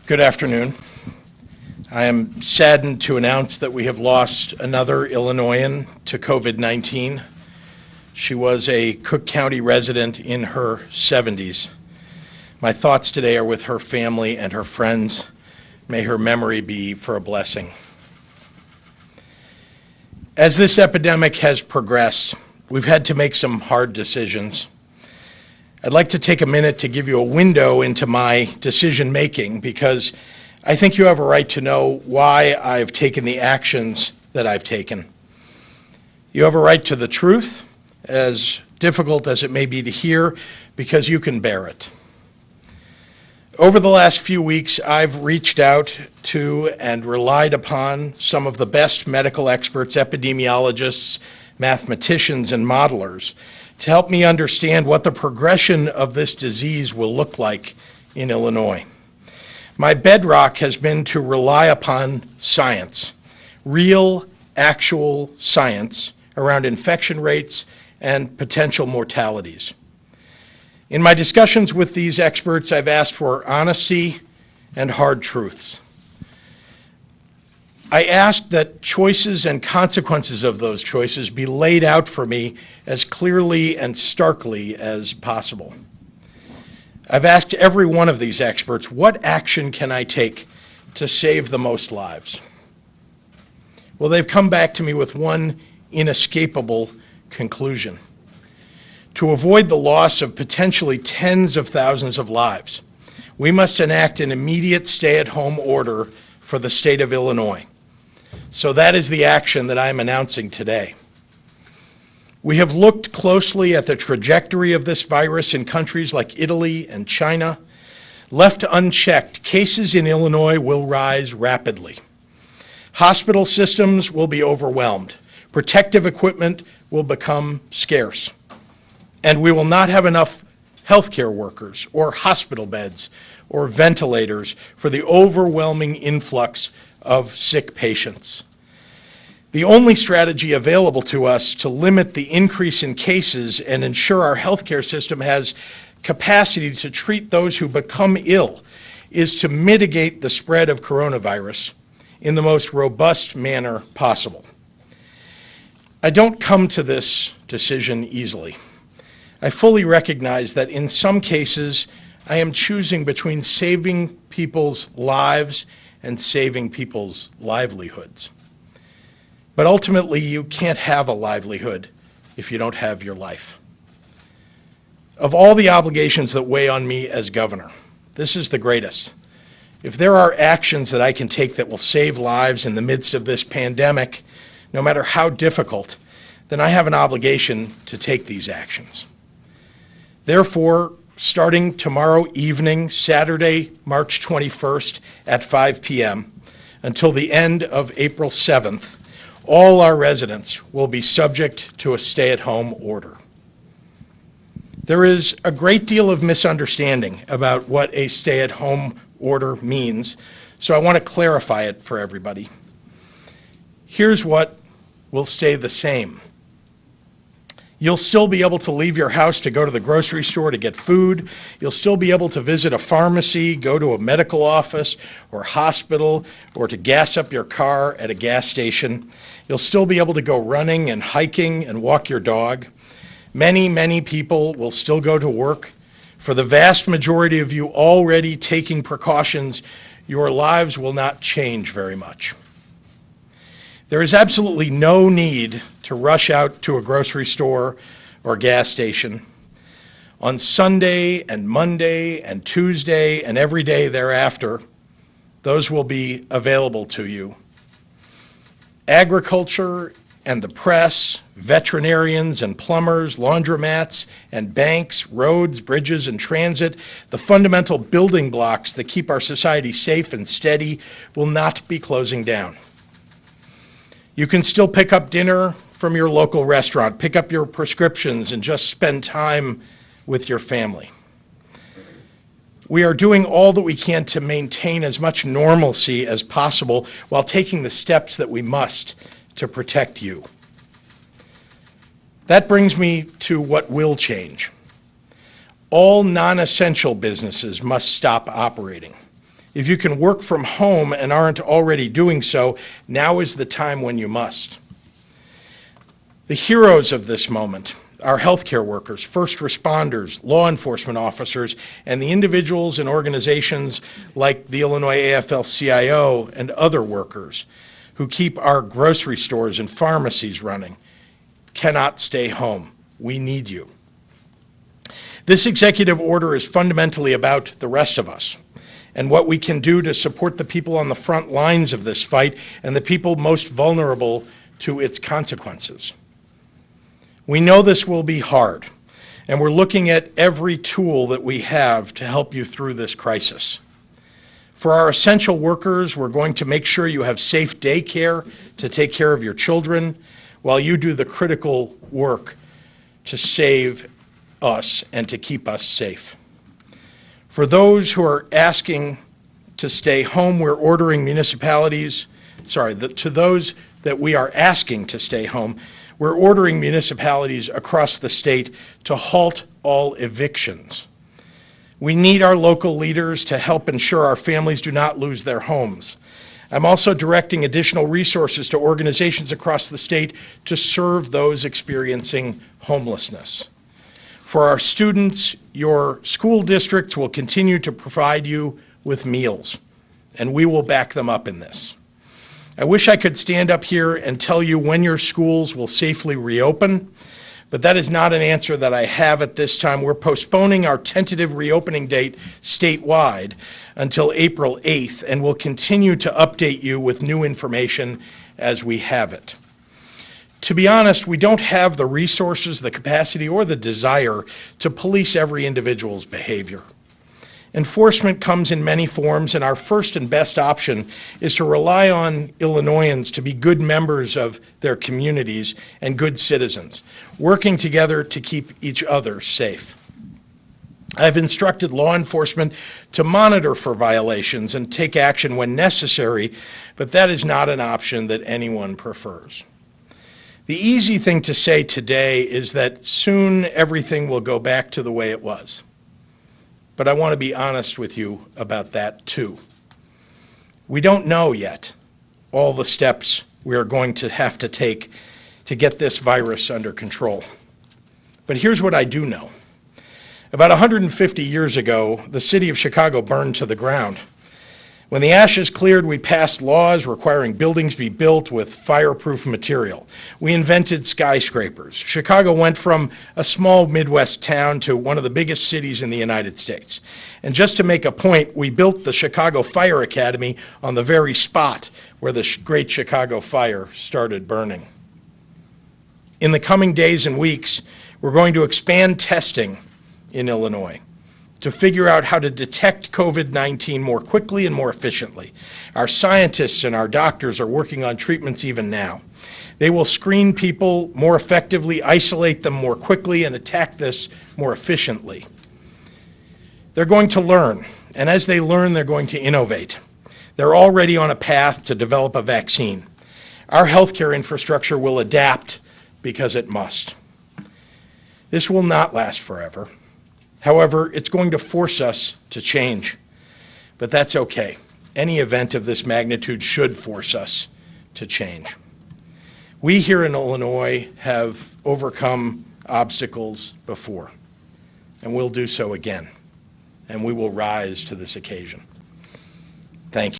Good afternoon. I am saddened to announce that we have lost another Illinoisan to COVID-19. She was a Cook County resident in her 70s. My thoughts today are with her family and her friends. May her memory be for a blessing. As this epidemic has progressed, we've had to make some hard decisions. I'd like to take a minute to give you a window into my decision-making because I think you have a right to know why I've taken the actions that I've taken. You have a right to the truth, as difficult as it may be to hear, because you can bear it. Over the last few weeks, I've reached out to and relied upon some of the best medical experts, epidemiologists, mathematicians, and modelers to help me understand what the progression of this disease will look like in Illinois. My bedrock has been to rely upon science, real, actual science around infection rates and potential mortalities. In my discussions with these experts, I've asked for honesty and hard truths. I asked that choices and consequences of those choices be laid out for me as clearly and starkly as possible. I've asked every one of these experts, what action can I take to save the most lives? Well, they've come back to me with one inescapable conclusion. To avoid the loss of potentially tens of thousands of lives, we must enact an immediate stay-at-home order for the state of Illinois. So that is the action that I'm announcing today. We have looked closely at the trajectory of this virus in countries like Italy and China. Left unchecked, cases in Illinois will rise rapidly. Hospital systems will be overwhelmed. Protective equipment will become scarce. And we will not have enough healthcare workers or hospital beds or ventilators for the overwhelming influx of sick patients. The only strategy available to us to limit the increase in cases and ensure our healthcare system has capacity to treat those who become ill is to mitigate the spread of coronavirus in the most robust manner possible. I don't come to this decision easily. I fully recognize that in some cases, I am choosing between saving people's lives and saving people's livelihoods. But ultimately, you can't have a livelihood if you don't have your life. Of all the obligations that weigh on me as governor, this is the greatest. If there are actions that I can take that will save lives in the midst of this pandemic, no matter how difficult, then I have an obligation to take these actions. Therefore, starting tomorrow evening, Saturday, March 21st at 5 p.m., until the end of April 7th, all our residents will be subject to a stay-at-home order. There is a great deal of misunderstanding about what a stay-at-home order means, so I want to clarify it for everybody. Here's what will stay the same. You'll still be able to leave your house to go to the grocery store to get food. You'll still be able to visit a pharmacy, go to a medical office or hospital, or to gas up your car at a gas station. You'll still be able to go running and hiking and walk your dog. Many, many people will still go to work. For the vast majority of you already taking precautions, your lives will not change very much. There is absolutely no need to rush out to a grocery store or gas station. On Sunday and Monday and Tuesday and every day thereafter, those will be available to you. Agriculture and the press, veterinarians and plumbers, laundromats and banks, roads, bridges, and transit, the fundamental building blocks that keep our society safe and steady, will not be closing down. You can still pick up dinner from your local restaurant, pick up your prescriptions, and just spend time with your family. We are doing all that we can to maintain as much normalcy as possible while taking the steps that we must to protect you. That brings me to what will change. All non-essential businesses must stop operating. If you can work from home and aren't already doing so, now is the time when you must. The heroes of this moment are healthcare workers, first responders, law enforcement officers, and the individuals and organizations like the Illinois AFL-CIO and other workers who keep our grocery stores and pharmacies running. Cannot stay home. We need you. This executive order is fundamentally about the rest of us and what we can do to support the people on the front lines of this fight and the people most vulnerable to its consequences. We know this will be hard, and we're looking at every tool that we have to help you through this crisis. For our essential workers, we're going to make sure you have safe daycare to take care of your children while you do the critical work to save us and to keep us safe. For those who are asking to stay home, we're ordering municipalities, to those that we are asking to stay home, we're ordering municipalities across the state to halt all evictions. We need our local leaders to help ensure our families do not lose their homes. I'm also directing additional resources to organizations across the state to serve those experiencing homelessness. For our students, your school districts will continue to provide you with meals, and we will back them up in this. I wish I could stand up here and tell you when your schools will safely reopen, but that is not an answer that I have at this time. We're postponing our tentative reopening date statewide until April 8th, and we'll continue to update you with new information as we have it. To be honest, we don't have the resources, the capacity, or the desire to police every individual's behavior. Enforcement comes in many forms, and our first and best option is to rely on Illinoisans to be good members of their communities and good citizens, working together to keep each other safe. I've instructed law enforcement to monitor for violations and take action when necessary, but that is not an option that anyone prefers. The easy thing to say today is that soon everything will go back to the way it was. But I want to be honest with you about that too. We don't know yet all the steps we are going to have to take to get this virus under control. But here's what I do know. About 150 years ago, the city of Chicago burned to the ground. When the ashes cleared, we passed laws requiring buildings be built with fireproof material. We invented skyscrapers. Chicago went from a small Midwest town to one of the biggest cities in the United States. And just to make a point, we built the Chicago Fire Academy on the very spot where the Great Chicago Fire started burning. In the coming days and weeks, we're going to expand testing in Illinois to figure out how to detect COVID-19 more quickly and more efficiently. Our scientists and our doctors are working on treatments even now. They will screen people more effectively, isolate them more quickly, and attack this more efficiently. They're going to learn, and as they learn, they're going to innovate. They're already on a path to develop a vaccine. Our healthcare infrastructure will adapt because it must. This will not last forever. However, it's going to force us to change, but that's okay. Any event of this magnitude should force us to change. We here in Illinois have overcome obstacles before, and we'll do so again, and we will rise to this occasion.